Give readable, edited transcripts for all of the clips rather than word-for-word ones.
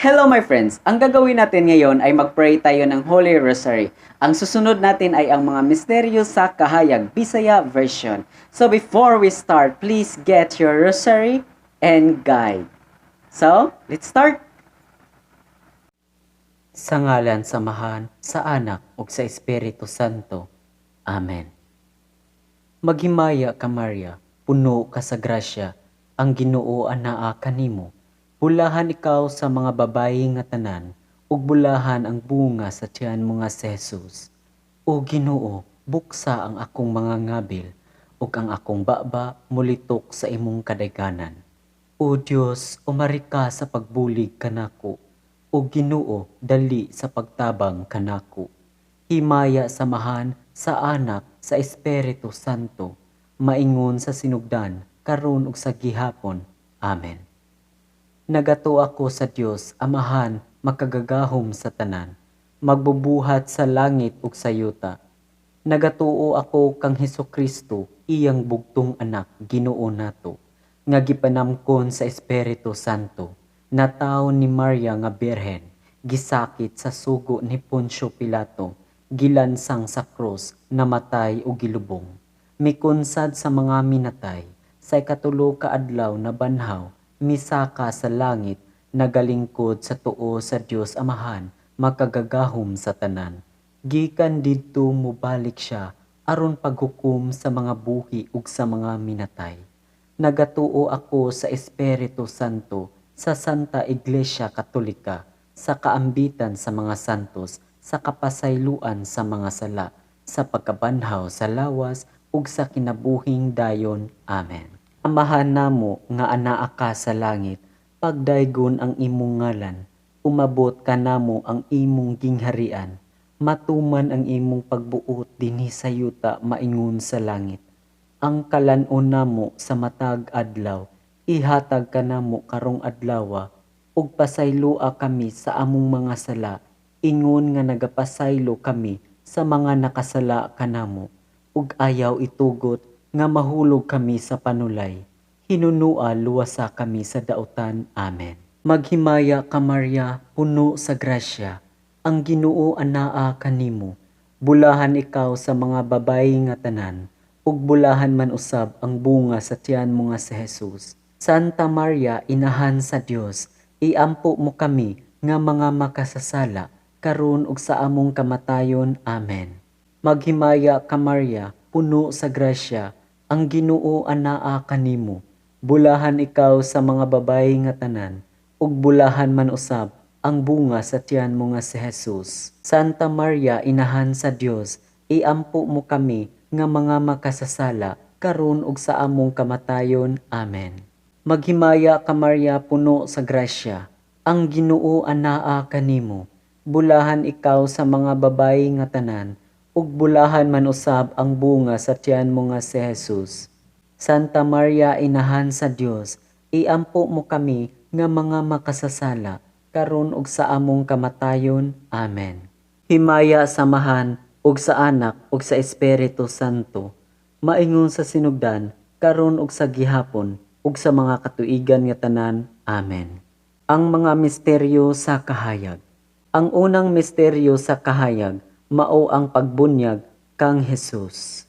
Hello my friends! Ang gagawin natin ngayon ay mag-pray tayo ng Holy Rosary. Ang susunod natin ay ang mga misteryo sa Kahayag, Bisaya version. So before we start, please get your rosary and guide. So, let's start! Sa ngalan samahan, sa Anak, ug sa Espiritu Santo. Amen. Maghimaya ka Maria, puno ka sa grasya, ang Ginoo anaa kanimo. Bulahan ikaw sa mga babayi nga tanan, ug bulahan ang bunga sa tiyan mo nga si Jesus. O Ginoo, buksa ang akong mga ngabil, ug ang akong baba mulitok sa imong kadayganan. O Dios, umari ka sa pagbulig kanako, o Ginoo, dali sa pagtabang kanako. Himaya samahan sa Anak, sa Espiritu Santo, maingon sa sinugdan, karon ug sa gihapon. Amen. Nagato ako sa Dios, Amahan, makagagahom sa tanan, magbubuhat sa langit ug sa yuta. Nagatuo ako kang Hesukristo, iyang bugtong anak, Ginoo nato, nga gipanamkon sa Espiritu Santo, na tawo ni Maria nga birhen, gisakit sa sugo ni Poncio Pilato, gilansang sa krus, namatay ug gilubong. Mikunsad sa mga minatay, sa ikatulo ka adlaw na banhaw, misaka sa langit, nagalingkod sa tuo sa Dios Amahan, makagagahom sa tanan. Gikan didto mubalik siya, aron paghukom sa mga buhi ug sa mga minatay. Nagatuo ako sa Espiritu Santo, sa Santa Iglesia Katolika, sa kaambitan sa mga santos, sa kapasayloan sa mga sala, sa pagkabanhaw sa lawas, ug sa kinabuhing dayon. Amen. Amahan namo nga anaa ka sa langit, pagdaygon ang imong ngalan, umabot ka namo ang imong gingharian, matuman ang imong pagbuot dinhi sa yuta maingon sa langit. Ang kalan-on namo sa matag adlaw, ihatag ka namo karong adlawa, ug pasayloa kami sa among mga sala, ingon nga nagapasaylo kami sa mga nakasala kanamo, ug ayaw itugot nga mahulog kami sa panulay. Hinunua luwasa kami sa dautan. Amen. Maghimaya ka Maria, puno sa grasya, ang Ginoo anaa kanimo. Bulahan ikaw sa mga babayi nga tanan, ug bulahan man usab ang bunga sa tiyan mo nga si Jesus. Santa Maria, inahan sa Dios, iampo mo kami nga mga makasasala, karon ug sa among kamatayon. Amen. Maghimaya ka Maria, puno sa grasya, ang Ginoo anaa kanimo. Bulahan ikaw sa mga babayi nga tanan, ug bulahan man usab ang bunga sa tiyan mo nga si Jesus. Santa Maria, inahan sa Dios, iampo mo kami nga mga makasasala, karon ug sa among kamatayon. Amen. Maghimaya ka Maria, puno sa grasya, ang Ginoo anaa kanimo. Bulahan ikaw sa mga babayi nga tanan, ug bulahan man usab ang bunga sa tiyan mo nga si Jesus. Santa Maria, inahan sa Dios, iampo mo kami nga mga makasasala, karon ug sa among kamatayon. Amen. Himaya samahan ug sa Anak ug sa Espiritu Santo, maingon sa sinugdan, karon ug sa gihapon, ug sa mga katuigan nga tanan. Amen. Ang mga misteryo sa kahayag. Ang unang misteryo sa kahayag, mao ang pagbunyag kang Jesus.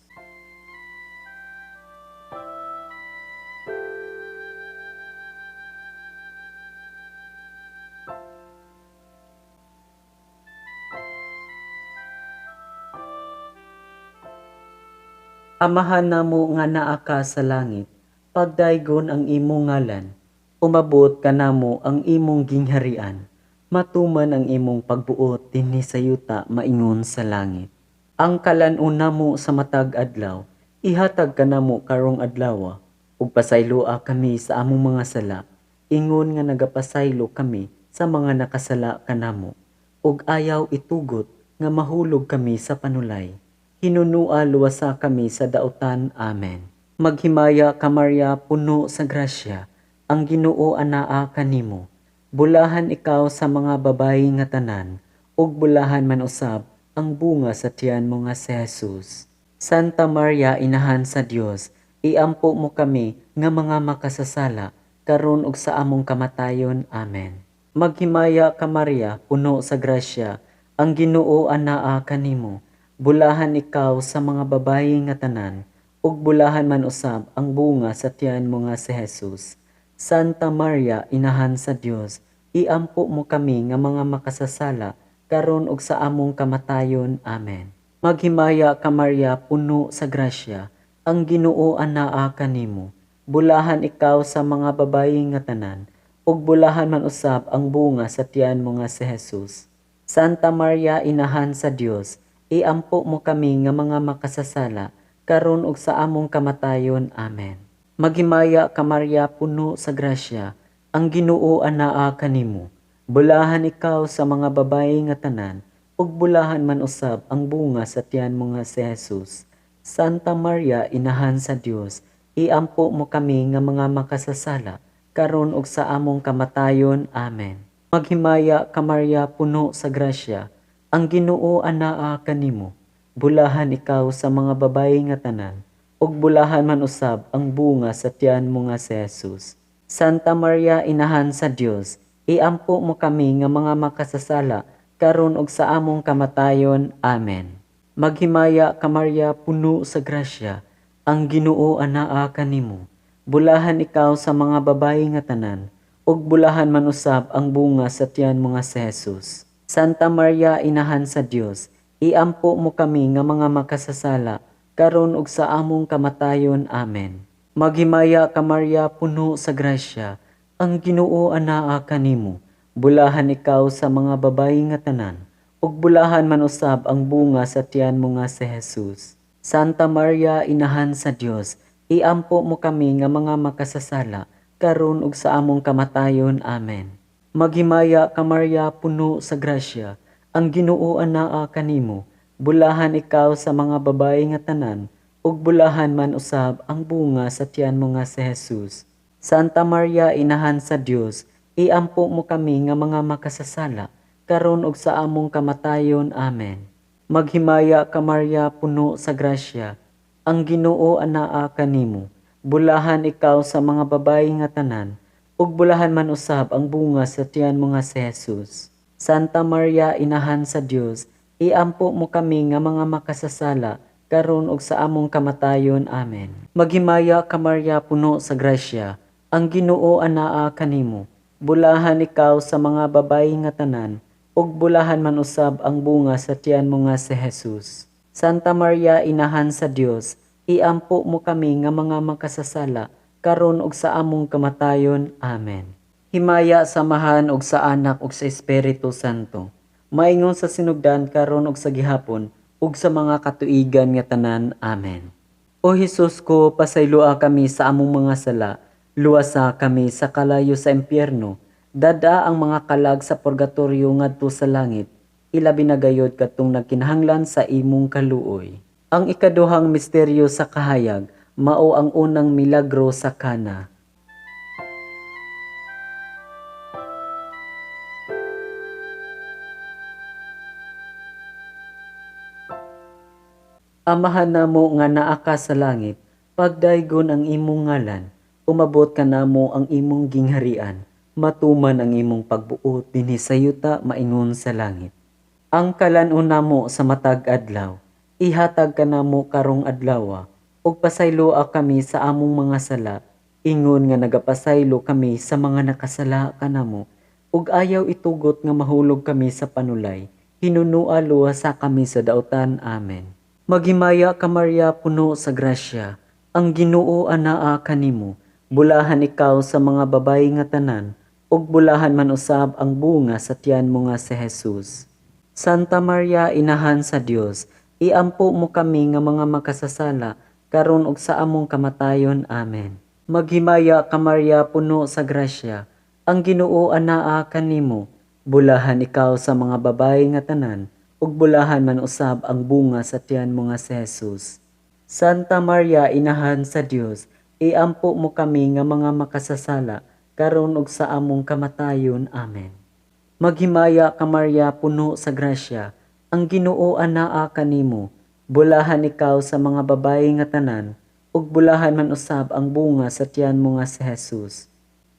Amahan namo nga naa ka sa langit, pagdaygon ang imong ngalan, umabot ka namo ang imong gingharian, matuman ang imong pagbuot dinhi sa yuta maingon sa langit. Ang kalan-on namo sa matag adlaw, ihatag ka namo karong adlawa, ug pasayloa kami sa among mga sala, ingon nga nagapasaylo kami sa mga nakasala kanamo, ug ayaw itugot nga mahulog kami sa panulay. Hinunua luwasa kami sa dautan. Amen. Maghimaya ka Maria, puno sa grasya, ang Ginoo anaa kanimo. Bulahan ikaw sa mga babayi nga tanan, ug bulahan man usab ang bunga sa tiyan mo nga si Jesus. Santa Maria, inahan sa Dios, iampo mo kami nga mga makasasala, karon ug sa among kamatayon. Amen. Maghimaya ka Maria, puno sa grasya, ang Ginoo anaa kanimo. Bulahan ikaw sa mga babayi nga tanan, ug bulahan man usab ang bunga sa tiyan mo nga si Jesus. Santa Maria, inahan sa Dios, iampo mo kami nga mga makasasala, karon ug sa among kamatayon. Amen. Maghimaya ka Maria, puno sa grasya, ang Ginoo anaa kanimo. Bulahan ikaw sa mga babayi nga tanan, ug bulahan man usab ang bunga sa tiyan mo nga si Jesus. Santa Maria, inahan sa Dios, iampo mo kami nga mga makasasala, karon ug sa among kamatayon. Amen. Maghimaya ka Maria, puno sa grasya, ang Ginoo anaa kanimo. Bulahan ikaw sa mga babayi nga tanan, ug bulahan man usab ang bunga sa tiyan mo nga si Jesus. Santa Maria, inahan sa Dios, iampo mo kami nga mga makasasala, karon ug sa among kamatayon. Amen. Maghimaya ka Maria, puno sa grasya, ang Ginoo anaa kanimo. Bulahan ikaw sa mga babayi nga tanan, ug bulahan man usab ang bunga sa tiyan mo nga si Jesus. Santa Maria, inahan sa Dios, iampo mo kami nga mga makasasala, karon ug sa among kamatayon. Amen. Maghimaya ka Maria, puno sa grasya, ang Ginoo anaa kanimo. Bulahan ikaw sa mga babayi nga tanan, ug bulahan man usab ang bunga sa tiyan mo nga si Jesus. Santa Maria, inahan sa Dios, iampo mo kami nga mga makasasala, karon ug sa among kamatayon. Amen. Maghimaya ka Maria, puno sa grasya, ang Ginoo anaa kanimo. Bulahan ikaw sa mga babayi nga tanan, ug bulahan man usab ang bunga sa tiyan mo nga si Jesus. Santa Maria, inahan sa Dios, iampo mo kami nga mga makasasala, karon ug sa among kamatayon. Amen. Maghimaya ka Maria, puno sa grasya, ang Ginoo anaa kanimo. Bulahan ikaw sa mga babayi nga tanan, ug bulahan man usab ang bunga sa tiyan mo nga si Jesus. Santa Maria, inahan sa Dios, iampo mo kami nga mga makasasala, karon ug sa among kamatayon. Amen. Maghimaya ka Maria, puno sa grasya, ang Ginoo anaa kanimo. Bulahan ikaw sa mga babayi nga tanan, ug bulahan man usab ang bunga sa tiyan mo nga si Jesus. Santa Maria, inahan sa Dios, iampo mo kami nga mga makasasala, karon ug sa among kamatayon. Amen. Maghimaya ka Maria, puno sa grasya, ang Ginoo anaa kanimo. Bulahan ikaw sa mga babayi nga tanan, ug bulahan man usab ang bunga sa tiyan mo nga si Jesus. Santa Maria, inahan sa Dios, iampo mo kami nga mga makasasala, karon ug sa among kamatayon. Amen. Himaya samahan og sa Anak ug sa Espiritu Santo, maingon sa sinugdan karon ug sa gihapon, ug sa mga katuigan nga tanan. Amen. O Hesus ko, pasayloa kami sa among mga sala, luwasa kami sa kalayo sa impyerno, dada ang mga kalag sa purgatorio ngadto sa langit, ilabi na gayod katong nagkinahanglan sa imong kaluoy. Ang ikaduhang misteryo sa kahayag, mao ang unang milagro sa Kana. Amahan namo nga naa ka sa langit, pagdaygon ang imong ngalan, umabot ka namo ang imong gingharian, matuman ang imong pagbuot dinhi sa yuta maingon sa langit. Ang kalan-on namo sa matag adlaw, ihatag ka namo karong adlaw, ug pasayloa kami sa among mga sala, ingon nga nagapasaylo kami sa mga nakasala kanamo, ug ayaw itugot nga mahulog kami sa panulay, hinunua luwasa kami sa dautan. Amen. Maghimaya ka Maria, puno sa grasya, ang Ginoo anaa kanimo. Bulahan ikaw sa mga babayi nga tanan, ug bulahan man usab ang bunga sa tiyan mo nga si Jesus. Santa Maria, inahan sa Dios, iampo mo kami nga mga makasasala, karon ug sa among kamatayon. Amen. Maghimaya ka Maria, puno sa grasya, ang Ginoo anaa kanimo. Bulahan ikaw sa mga babayi nga tanan, ug bulahan man usab ang bunga sa tiyan mo nga si Jesus. Santa Maria, inahan sa Dios, iampo mo kami nga mga makasasala, karon ug sa among kamatayon. Amen. Maghimaya ka Maria, puno sa grasya, ang Ginoo anaa kanimo. Bulahan ikaw sa mga babayi nga tanan, ug bulahan man usab ang bunga sa tiyan mo nga si Jesus.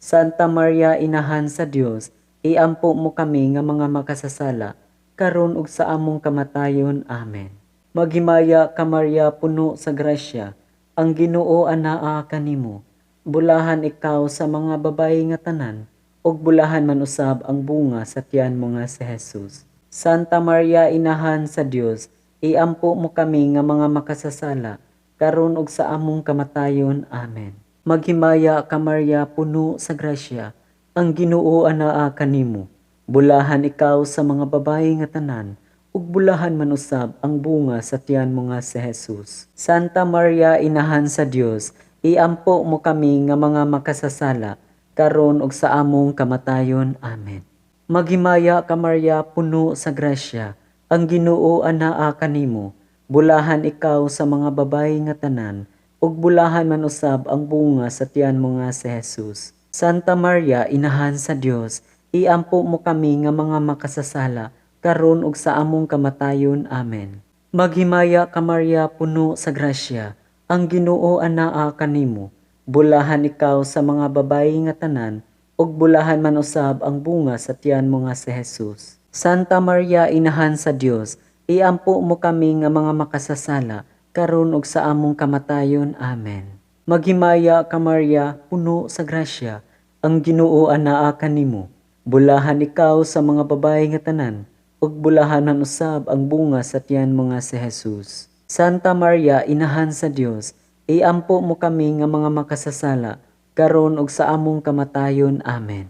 Santa Maria, inahan sa Dios, iampo mo kami nga mga makasasala, karon ug sa among kamatayon. Amen. Maghimaya ka Maria, puno sa grasya, ang Ginoo anaa kanimo. Bulahan ikaw sa mga babayi nga tanan, ug bulahan man usab ang bunga sa tiyan mo nga si Jesus. Santa Maria, inahan sa Dios, iampo mo kami nga mga makasasala, karon ug sa among kamatayon. Amen. Maghimaya ka Maria, puno sa grasya, ang Ginoo anaa kanimo. Bulahan ikaw sa mga babayi nga tanan, ug bulahan man usab ang bunga sa tiyan mo nga si Jesus. Santa Maria, inahan sa Dios, iampo mo kami nga mga makasasala, karon ug sa among kamatayon. Amen. Maghimaya ka Maria, puno sa grasya, ang Ginoo anaa kanimo. Bulahan ikaw sa mga babayi nga tanan, ug bulahan man usab ang bunga sa tiyan mo nga si Jesus. Santa Maria, inahan sa Dios, iampo mo kami nga mga makasasala, karon ug sa among kamatayon. Amen. Maghimaya ka Maria, puno sa grasya, ang Ginoo anaa kanimo. Bulahan ikaw sa mga babayi nga tanan, ug bulahan man usab ang bunga sa tiyan mo nga si Jesus. Santa Maria, inahan sa Dios, iampo mo kami nga mga makasasala, karon ug sa among kamatayon. Amen. Maghimaya ka Maria, puno sa grasya, ang Ginoo anaa kanimo. Bulahan ikaw sa mga babayi nga tanan, ug bulahan man usab ang bunga sa tiyan mo nga si Jesus. Santa Maria, inahan sa Dios, iampo mo kami nga mga makasasala, karon ug sa among kamatayon. Amen.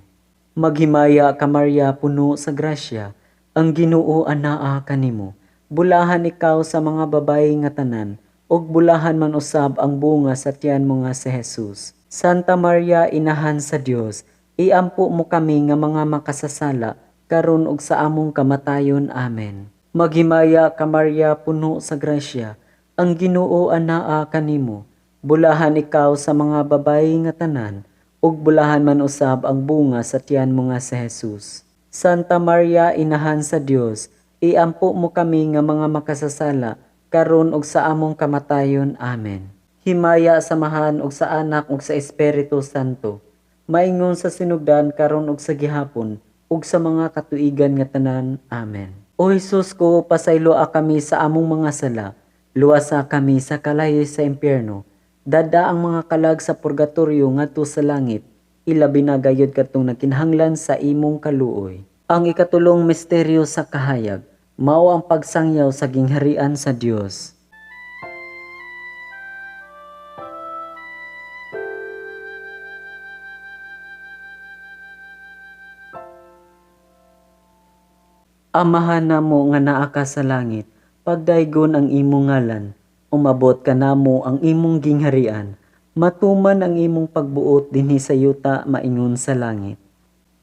Maghimaya ka Maria, puno sa grasya, ang Ginoo anaa kanimo. Bulahan ikaw sa mga babayi nga tanan, ug bulahan man usab ang bunga sa tiyan mo nga si Jesus. Santa Maria, inahan sa Dios, iampo mo kami nga mga makasasala, karon ug sa among kamatayon. Amen. Maghimaya ka Maria, puno sa grasya, ang Ginoo anaa kanimo. Bulahan ikaw sa mga babayi nga tanan, ug bulahan man usab ang bunga sa tiyan mo nga si Jesus. Santa Maria, inahan sa Dios, iampo mo kami nga mga makasasala, karon ug sa among kamatayon. Amen. Himaya samahan ug sa Anak ug sa Espiritu Santo, maingon sa sinugdan karon ug sa gihapon, ug sa mga katuigan nga tanan. Amen. O Jesus ko, pasayloa kami sa among mga sala, luwasa kami sa kalayo sa impyerno, dada ang mga kalag sa purgatorio ngadto sa langit, ilabi na gayud katong nagkinahanglan sa imong kaluoy. Ang ikatulong misteryo sa kahayag, mao ang pagsangyaw sa gingharian sa Dios. Amahan namo nga naa ka sa langit, pagdaygon ang imong ngalan, umabot ka namo ang imong gingharian, matuman ang imong pagbuot dinhi sa yuta maingon sa langit.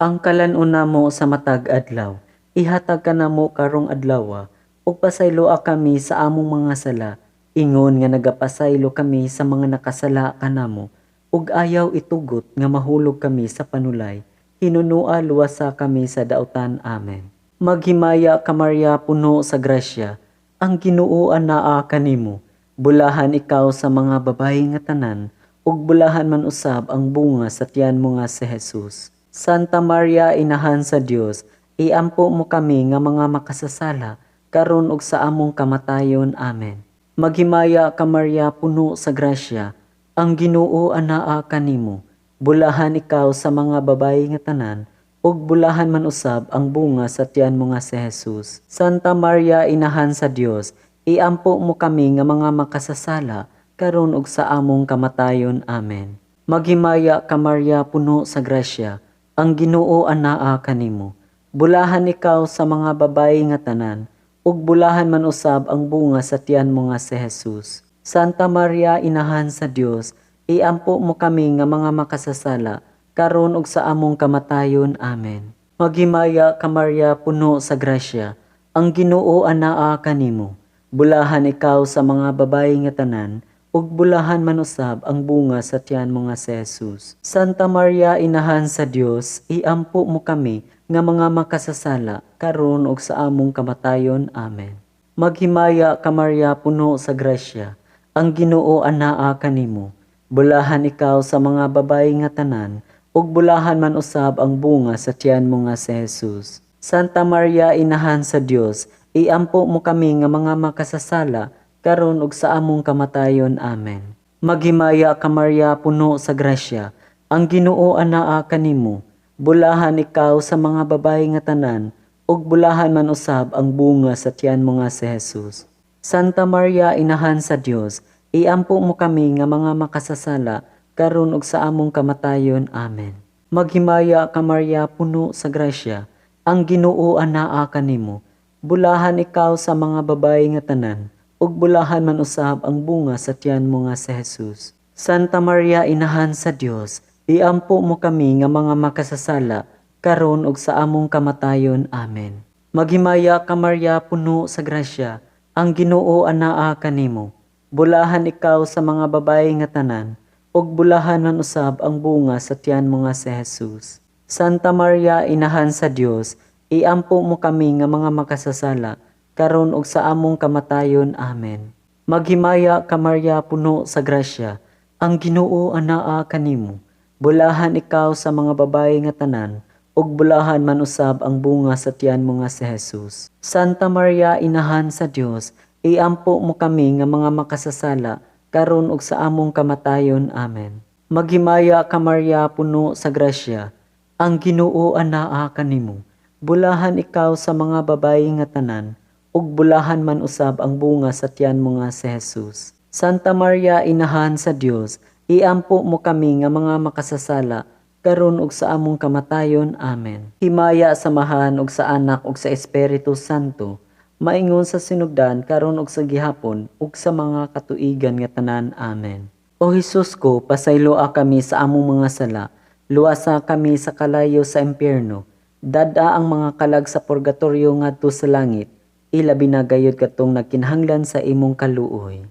Ang kalan-on namo sa matag adlaw, ihatag ka namo karong adlaw, ug pasayloa kami sa among mga sala, ingon nga nagapasaylo kami sa mga nakasala kanamo, ug ayaw itugot nga mahulog kami sa panulay, hinunua luwasa kami sa dautan. Amen. Maghimaya ka Maria, puno sa grasya, ang Ginoo anaa kanimo. Bulahan ikaw sa mga babayi nga tanan, ug bulahan man usab ang bunga sa tiyan mo nga si Jesus. Santa Maria, inahan sa Dios, iampo mo kami nga mga makasasala, karon ug sa among kamatayon. Amen. Maghimaya ka Maria, puno sa grasya, ang Ginoo anaa kanimo. Bulahan ikaw sa mga babayi nga tanan, ug bulahan man usab ang bunga sa tiyan mo nga si Jesus. Santa Maria, inahan sa Dios, iampo mo kami nga mga makasasala, karon ug sa among kamatayon. Amen. Maghimaya ka Maria, puno sa grasya, ang Ginoo anaa kanimo. Bulahan ikaw sa mga babayi nga tanan, ug bulahan man usab ang bunga sa tiyan mo nga si Jesus. Santa Maria, inahan sa Dios, iampo mo kami nga mga makasasala, karon ug sa among kamatayon. Amen. Maghimaya ka Maria, puno sa grasya, ang Ginoo anaa kanimo. Bulahan ikaw sa mga babayi nga tanan, ug bulahan man usab ang bunga sa tiyan mo nga si Jesus. Santa Maria, inahan sa Dios, iampo mo kami nga mga makasasala, karon ug sa among kamatayon. Amen. Maghimaya ka Maria, puno sa grasya, ang Ginoo anaa kanimo. Bulahan ikaw sa mga babayi nga tanan, ug bulahan man usab ang bunga sa tiyan mo nga si Jesus. Santa Maria, Inahan sa Dios, iampo mo kami nga mga makasasala, karon ug sa among kamatayon. Amen. Maghimaya ka Maria, puno sa grasya, ang Ginoo anaa kanimo. Bulahan ikaw sa mga babayi nga tanan, ug bulahan man usab ang bunga sa tiyan mo nga si Jesus. Santa Maria, Inahan sa Dios, iampo mo kami nga mga makasasala, karon ug sa among kamatayon. Amen. Maghimaya ka Maria, puno sa grasya, ang Ginoo anaa kanimo. Bulahan ikaw sa mga babayi nga tanan, ug bulahan man usab ang bunga sa tiyan mo nga si Jesus. Santa Maria, Inahan sa Dios, iampo mo kami nga mga makasasala, karon ug sa among kamatayon. Amen. Maghimaya ka Maria, puno sa grasya, ang Ginoo anaa kanimo. Bulahan ikaw sa mga babayi nga tanan, ug bulahan man usab ang bunga sa tiyan mo nga si Jesus. Santa Maria, Inahan sa Dios, iampo mo kami nga mga makasasala, karon ug sa among kamatayon. Amen. Maghimaya ka Maria, puno sa grasya, ang Ginoo anaa kanimo. Bulahan ikaw sa mga babayi nga tanan, ug bulahan man usab ang bunga sa tiyan mo nga si Jesus. Santa Maria, Inahan sa Dios, iampo mo kami nga mga makasasala, karon ug sa among kamatayon. Amen. Maghimaya ka Maria, puno sa grasya, ang Ginoo anaa kanimo. Bulahan ikaw sa mga babayi nga tanan, ug bulahan man usab ang bunga sa tiyan mo nga si Jesus. Santa Maria, Inahan sa Dios, iampo mo kami nga mga makasasala, karon ug sa among kamatayon. Amen. Himaya samahan ug sa Anak ug sa Espiritu Santo, maingon sa sinugdan karon ug sa gihapon ug sa mga katuigan nga tanan. Amen. O Hesus ko, pasayloa kami sa among mga sala, luwasa kami sa kalayo sa impyerno, dada ang mga kalag sa purgatorio ngadto sa langit, ilabi na gayud katong nagkinahanglan sa imong kaluoy.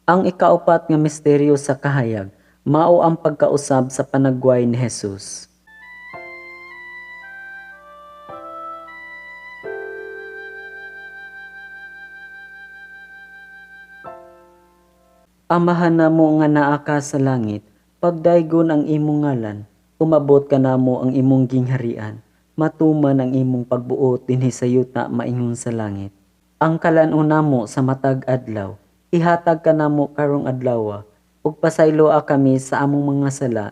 Ang ikaupat nga misteryo sa kahayag, mao ang pagkausab sa panagway ni Jesus. Amahan namo nga naa ka sa langit, pagdaygon ang imong ngalan, umabot ka namo ang imong gingharian, matuman ang imong pagbuot dinhi sa yuta maingon sa langit. Ang kalan-on namo sa matag adlaw, ihatag ka namo karong adlaw, ug pasayloa kami sa among mga sala,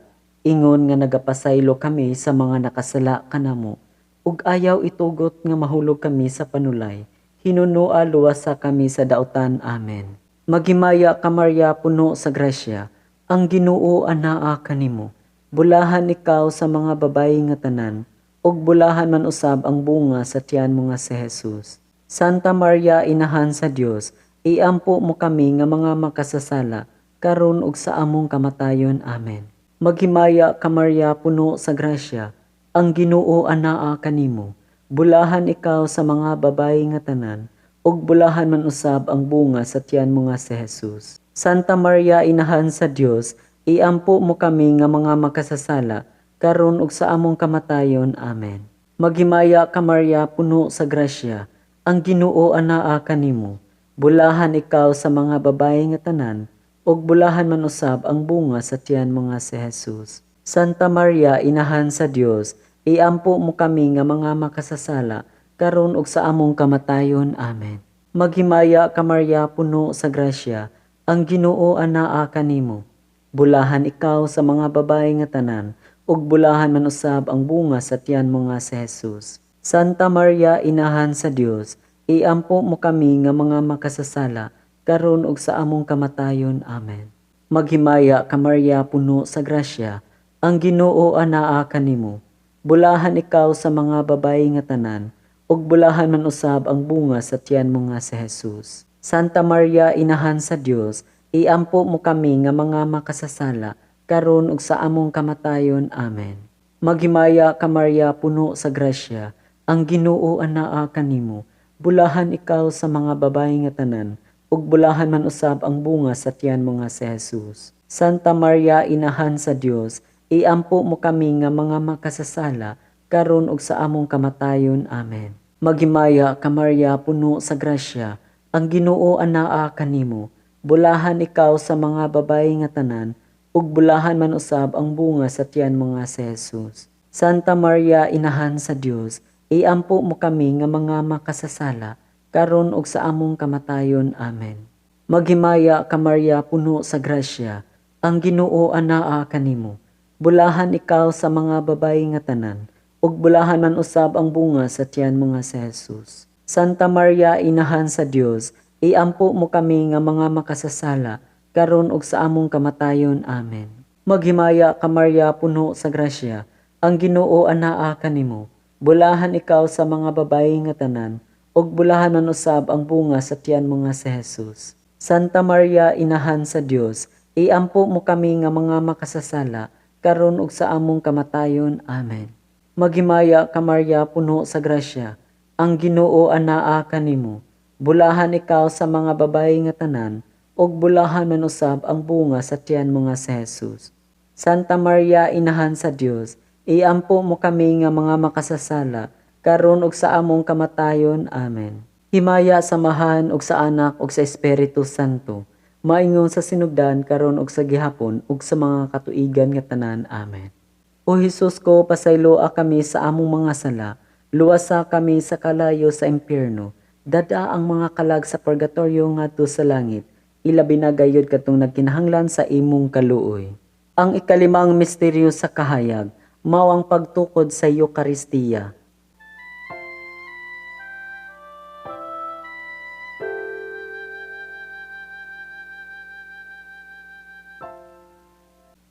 ingon nga nagapasaylo kami sa mga nakasala kanamo, ug ayaw itugot nga mahulog kami sa panulay, hinunua luwasa kami sa dautan. Amen. Maghimaya ka Maria, puno sa grasya, ang Ginoo anaa kanimo. Bulahan ikaw sa mga babayi nga tanan, ug bulahan man usab ang bunga sa tiyan mo nga si Jesus. Santa Maria, Inahan sa Dios, iampo mo kami nga mga makasasala, karon ug sa among kamatayon. Amen. Maghimaya ka Maria, puno sa grasya, ang Ginoo anaa kanimo. Bulahan ikaw sa mga babayi nga tanan, ug bulahan man usab ang bunga sa tiyan mo nga si Jesus. Santa Maria, Inahan sa Dios, iampo mo kami nga mga makasasala, karon ug sa among kamatayon. Amen. Maghimaya ka Maria, puno sa grasya, ang Ginoo anaa kanimo. Bulahan ikaw sa mga babayi nga tanan, ug bulahan man usab ang bunga sa tiyan mo nga si Jesus. Santa Maria, Inahan sa Dios, iampo mo kami nga mga makasasala, karon ug sa among kamatayon. Amen. Maghimaya ka Maria, puno sa grasya, ang Ginoo anaa kanimo. Bulahan ikaw sa mga babayi nga tanan, ug bulahan man usab ang bunga sa tiyan mo nga si Jesus. Santa Maria, Inahan sa Dios, iampo mo kami nga mga makasasala, karon ug sa among kamatayon. Amen. Maghimaya ka Maria, puno sa grasya, ang Ginoo anaa kanimo. Bulahan ikaw sa mga babayi nga tanan, ug bulahan man usab ang bunga sa tiyan mo nga si Jesus. Santa Maria, Inahan sa Dios, iampo mo kami nga mga makasasala, karon ug sa among kamatayon. Amen. Maghimaya ka Maria, puno sa grasya, ang Ginoo anaa kanimo. Bulahan ikaw sa mga babayi nga tanan, ug bulahan man usab ang bunga sa tiyan mo nga si Jesus. Santa Maria, Inahan sa Dios, iampo mo kami nga mga makasasala, karon ug sa among kamatayon. Amen. Maghimaya ka Maria, puno sa grasya, ang Ginoo anaa kanimo. Bulahan ikaw sa mga babayi nga tanan, ug bulahan man usab ang bunga sa tiyan mo nga si Jesus. Santa Maria, Inahan sa Dios, iampo mo kami nga mga makasasala, karon ug sa among kamatayon. Amen. Maghimaya ka Maria, puno sa grasya, ang Ginoo anaa kanimo. Bulahan ikaw sa mga babayi nga tanan, ug bulahan man usab ang bunga sa tiyan mo nga si Jesus. Santa Maria, Inahan sa Dios, iampo mo kami nga mga makasasala, karon ug sa among kamatayon. Amen. Maghimaya ka Maria, puno sa grasya, ang Ginoo anaa kanimo. Bulahan ikaw sa mga babayi nga tanan, ug bulahan man usab ang bunga sa tiyan mo nga si Jesus. Santa Maria, Inahan sa Dios, iampo mo kami nga mga makasasala, karon ug sa among kamatayon. Amen. Maghimaya ka Maria, puno sa grasya, ang Ginoo anaa kanimo. Bulahan ikaw sa mga babayi nga tanan, ug bulahan man usab ang bunga sa tiyan mo nga si Jesus. Santa Maria, Inahan sa Dios, iampo mo kami nga mga makasasala, karon ug sa among kamatayon. Amen. Himaya samahan ug sa Anak ug sa Espiritu Santo, maingon sa sinugdan karon ug sa gihapon ug sa mga katuigan nga tanan. Amen. O Hesus ko, pasayloa kami sa among mga sala, luwasa kami sa kalayo sa impyerno, dada ang mga kalag sa purgatorio ngadto sa langit, ilabi na gayud katong nagkinahanglan sa imong kaluoy. Ang ikalimang misteryo sa kahayag, mao ang pagtukod sa Eucharistia.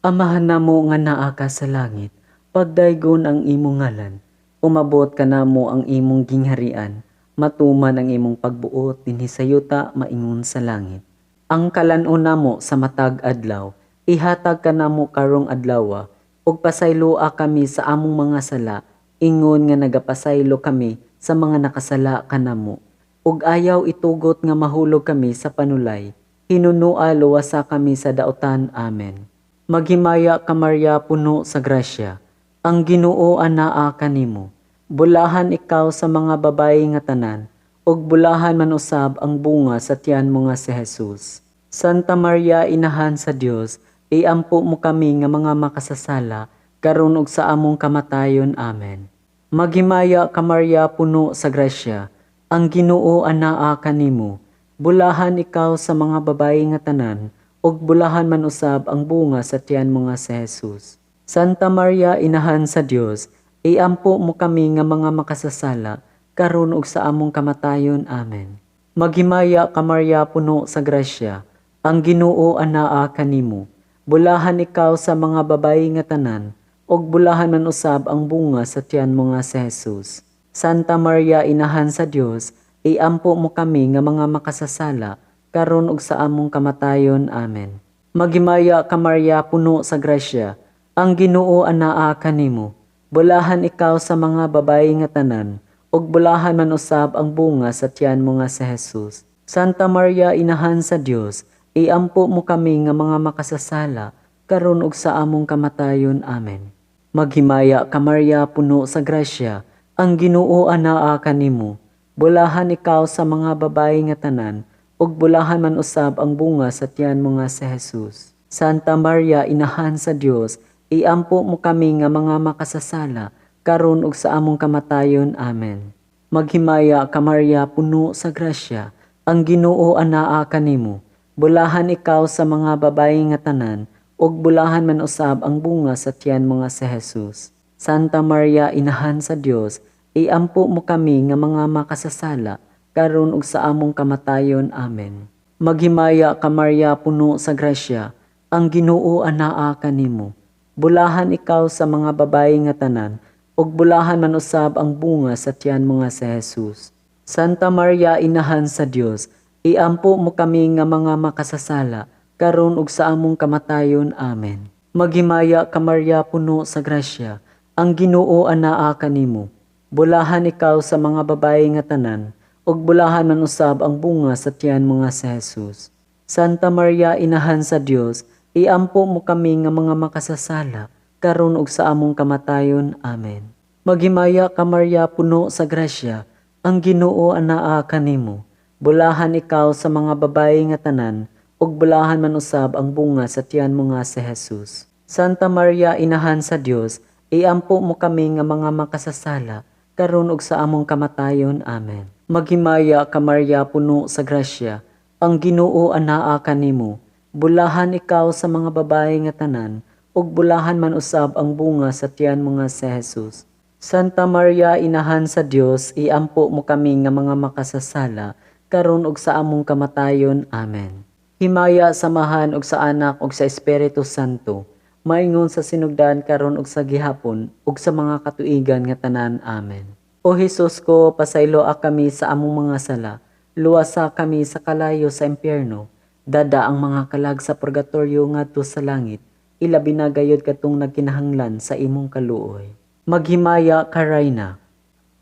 Amahan namo nga naa ka sa langit, pagdaygon ang imong ngalan, umabot ka namo ang imong gingharian, matuman ang imong pagbuot dinhi sa yuta maingon sa langit. Ang kalan-on namo sa matag adlaw, ihatag ka namo karong adlaw, ug pasayloa kami sa among mga sala, ingon nga nagapasaylo kami sa mga nakasala kanamo. Ug ayaw itugot nga mahulog kami sa panulay, hinunua luwasa kami sa daotan. Amen. Maghimaya ka Maria, puno sa grasya, ang Ginoo anaa kanimo. Bulahan ikaw sa mga babayi nga tanan, ug bulahan man usab ang bunga sa tiyan mo nga si Jesus. Santa Maria, Inahan sa Dios, iampo mo kami nga mga makasasala, karon ug sa among kamatayon. Amen. Maghimaya ka Maria, puno sa grasya, ang Ginoo anaa kanimo. Bulahan ikaw sa mga babayi nga tanan, ug bulahan man usab ang bunga sa tiyan mo nga si Jesus. Santa Maria, Inahan sa Dios, iampo mo kami nga mga makasasala, karon ug sa among kamatayon. Amen. Maghimaya ka Maria, puno sa grasya, ang Ginoo anaa kanimo. Bulahan ikaw sa mga babayi nga tanan, ug bulahan man usab ang bunga sa tiyan mo nga si Jesus. Santa Maria, Inahan sa Dios, iampo mo kami nga mga makasasala, karon ug sa among kamatayon. Amen. Maghimaya ka Maria, puno sa grasya, ang Ginoo anaa kanimo. Bulahan ikaw sa mga babayi nga tanan, ug bulahan man usab ang bunga sa tiyan mo nga si Jesus. Santa Maria, Inahan sa Dios, iampo mo kami nga mga makasasala, karon ug sa among kamatayon. Amen. Maghimaya ka Maria, puno sa grasya, ang Ginoo anaa kanimo. Bulahan ikaw sa mga babayi nga tanan, ug bulahan man usab ang bunga sa tiyan mo nga si Jesus. Santa Maria, Inahan sa Dios, iampo mo kami nga mga makasasala, karon ug sa among kamatayon. Amen. Maghimaya ka Maria, puno sa grasya, ang Ginoo anaa kanimo. Bulahan ikaw sa mga babayi nga tanan, ug bulahan man usab ang bunga sa tiyan mo nga si Jesus. Santa Maria, Inahan sa Dios, iampo mo kami nga mga makasasala, karon ug sa among kamatayon. Amen. Maghimaya ka Maria, puno sa grasya, ang Ginoo anaa kanimo. Bulahan ikaw sa mga babayi nga tanan, ug bulahan man usab ang bunga sa tiyan mo nga si Jesus. Santa Maria, Inahan sa Dios, iampo mo kami nga mga makasasala, karon ug sa among kamatayon. Amen. Maghimaya ka Maria, puno sa grasya, ang Ginoo anaa kanimo. Bulahan ikaw sa mga babayi nga tanan, ug bulahan man usab ang bunga sa tiyan mo nga si Jesus. Santa Maria, Inahan sa Dios, iampo mo kami nga mga makasasala, karon ug sa among kamatayon. Amen. Maghimaya ka Maria, puno sa grasya, ang Ginoo anaa kanimo. Bulahan ikaw sa mga babayi nga tanan, ug ug bulahan man usab ang bunga sa tiyan mo nga si Jesus. Santa Maria, Inahan sa Dios, iampo mo kami nga mga makasasala, karon ug sa among kamatayon. Amen. Maghimaya ka Maria, puno sa grasya, ang Ginoo anaa kanimo. Bulahan ikaw sa mga babae nga tanan, ug bulahan man usab ang bunga sa tiyan mo nga si Jesus. Santa Maria, Inahan sa Dios, iampo mo kami nga mga makasasala, karon ug sa among kamatayon. Amen. Himaya, samahan ug sa Anak ug sa Espiritu Santo, maingon sa sinugdan karon ug sa gihapon ug sa mga katuigan nga tanan. Amen. O Hesus ko, pasayloa kami sa among mga sala, luwasa kami sa kalayo sa impyerno, dada ang mga kalag sa purgatorio ngadto sa langit, ilabi na gayud katong nagkinahanglan sa imong kaluoy. Maghimaya ka Rayna.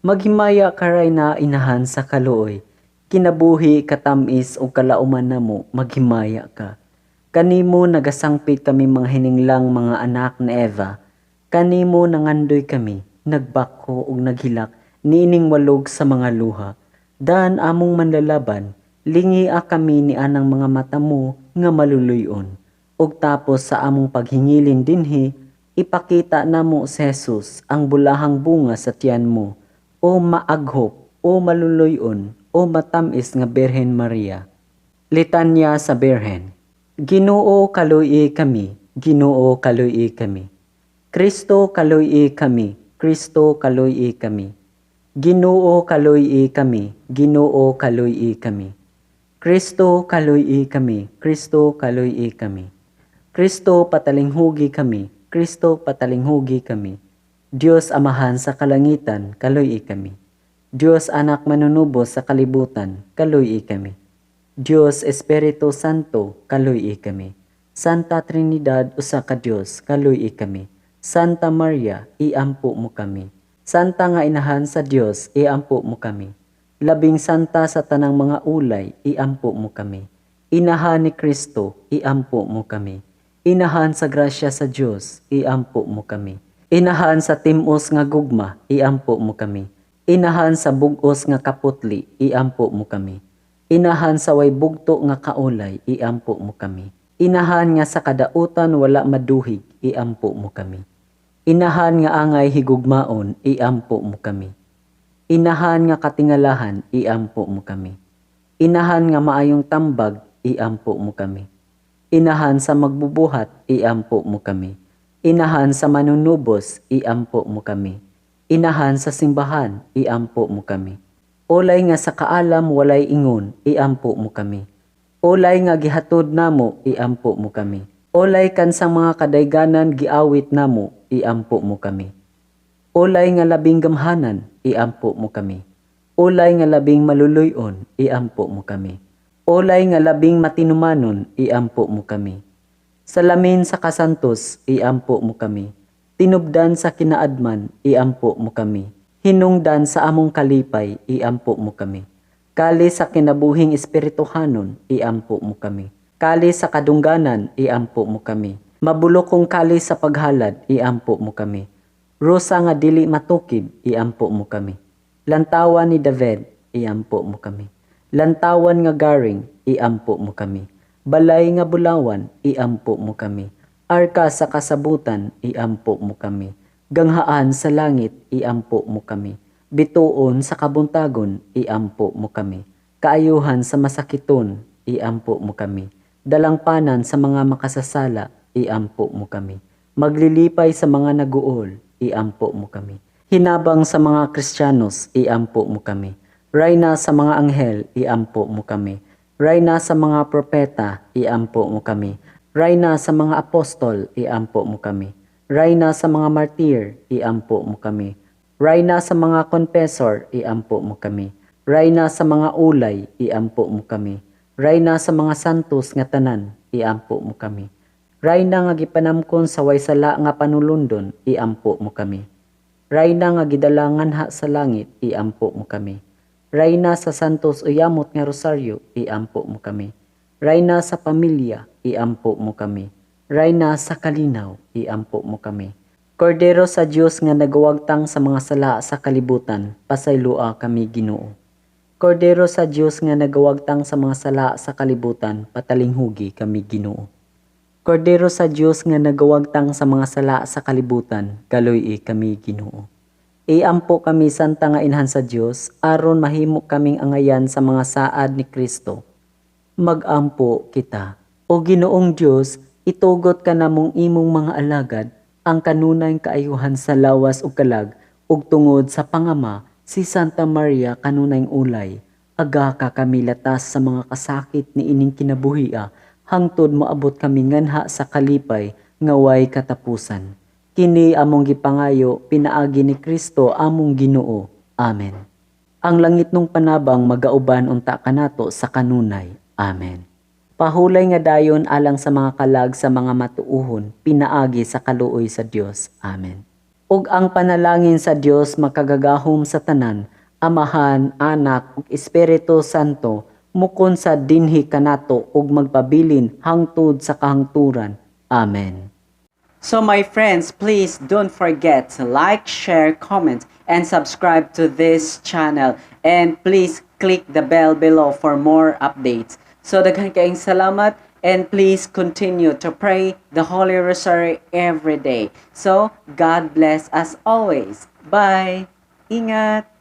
Maghimaya ka Rayna, Inahan sa kaluoy, kinabuhi, katamis o kalauman namo, maghimaya ka. Kanimo nagasangpit kami mga hininglang mga anak ni Eva, kanimo nangandoy kami, nagbako ug naghilak, niining walog sa mga luha. Daan among manlalaban, lingia kami ni anang mga mata mo nga maluluyon. Ug tapos sa among paghingilin dinhi, ipakita namo si Jesus ang bulahang bunga sa tiyan mo, o maaghop, o maluluyon, o matamis nga Birhen Maria. Litanya sa Birhen. Ginoo kaluy kami, Ginoo kaluy kami. Kristo kaluy kami, Kristo kaluy kami. Ginoo kaluy kami, Ginoo kaluy kami. Kristo kaluy kami, Kristo kaluy kami. Kristo patalinghugi kami, Kristo patalinghugi kami. Dios Amahan sa kalangitan, kaluy kami. Dios Anak manunubos sa kalibutan, kaluy kami. Dios Espiritu Santo, kaluy kami. Santa Trinidad, usa ka Dios, kaluy kami. Santa Maria, iampo mo kami. Santa nga Inahan sa Dios, iampo mo kami. Labing santa sa tanang mga ulay, iampo mo kami. Inahan ni Kristo, iampo mo kami. Inahan sa grasya sa Dios, iampo mo kami. Inahan sa timos nga gugma, iampo mo kami. Inahan sa bugos nga kaputli, iampo mo kami. Inahan sa way bugto nga kaulay, iampo mo kami. Inahan nga sa kadautan wala maduhig, iampo mo kami. Inahan nga angay higugmaon, iampo mo kami. Inahan nga katingalahan, iampo mo kami. Inahan nga maayong tambag, iampo mo kami. Inahan sa magbubuhat, iampo mo kami. Inahan sa manunubos, iampo mo kami. Inahan sa simbahan, iampo mo kami. Olay nga sa kaalam walay ingon, iampo mo kami. Olay nga gihatod namo, iampo mo kami. Olay kansang mga kadayganan giawit namo, iampo mo kami. Olay nga labing gamhanan, iampo mo kami. Olay nga labing maluluyon, iampo mo kami. Olay nga labing matinumanon, iampo mo kami. Salamin sa kasantos, iampo mo kami. Tinubdan sa kinaadman, iampo mo kami. Hinungdan sa among kalipay, iampo mo kami. Kali sa kinabuhing espirituhanon, iampo mo kami. Kali sa kadungganan, iampo mo kami. Mabulokong kali sa paghalad, iampo mo kami. Rosa nga dili matukib, iampo mo kami. Lantawan ni David, iampo mo kami. Lantawan nga garing, iampo mo kami. Balay nga bulawan, iampo mo kami. Arka sa kasabutan, iampo mo kami. Ganghaan sa langit, iampo mo kami. Bituon sa kabuntagon, iampo mo kami. Kaayuhan sa masakiton, iampo mo kami. Dalangpanan sa mga makasasala, iampo mo kami. Maglilipay sa mga naguol, iampo mo kami. Hinabang sa mga Kristiyanos, iampo mo kami. Rayna sa mga anghel, iampo mo kami. Rayna sa mga propeta, iampo mo kami. Rayna sa mga apostol, iampo mo kami. Rayna sa mga martir, iampo mo kami. Rayna sa mga confessor, iampo mo kami. Rayna sa mga ulay, iampo mo kami. Rayna sa mga santos nga tanan, iampo mo kami. Rayna nga gipanamkon sa way sala nga panulundon, iampo mo kami. Rayna nga gidalangan ha sa langit, iampo mo kami. Rayna sa santos uyamot nga rosaryo, iampo mo kami. Rayna sa pamilya, iampo mo kami. Rayna sa kalinaw, iampo mo kami. Kordero sa Dios nga nagawagtang sa mga sala sa kalibutan, pasaylua kami Ginoo. Kordero sa Dios nga nagawagtang sa mga sala sa kalibutan, patalinghugi kami Ginoo. Kordero sa Dios nga nagawagtang sa mga sala sa kalibutan, kaloy kami Ginoo. Iampo kami santa nga inhan sa Dios, aron mahimo kaming angayan sa mga saad ni Kristo. Magampo kita. O Ginoong Dios, itugot ka namong imong mga alagad, ang kanunay kaayuhan sa lawas ug kalag, ug tungod sa pangama, si Santa Maria kanunayng ulay, aga ka kami latas sa mga kasakit ni ining kinabuhia, hangtod moabot kami nganha sa kalipay, ngaway katapusan. Kini among gipangayo, pinaagi ni Kristo among Ginoo. Amen. Ang langit nung panabang magauban unta kanato sa kanunay. Amen. Pahulay nga dayon alang sa mga kalag sa mga matuuhon, pinaagi sa kaluoy sa Dios. Amen. Ug ang panalangin sa Dios makagagahom sa tanan, Amahan, Anak, ug Espiritu Santo, mukon sa dinhi kanato ug magpabilin hangtod sa kahangturan. Amen. So my friends, please don't forget to like, share, comment, and subscribe to this channel. And please click the bell below for more updates. So daghan kayong salamat, and please continue to pray the Holy Rosary every day. So God bless us always. Bye! Ingat!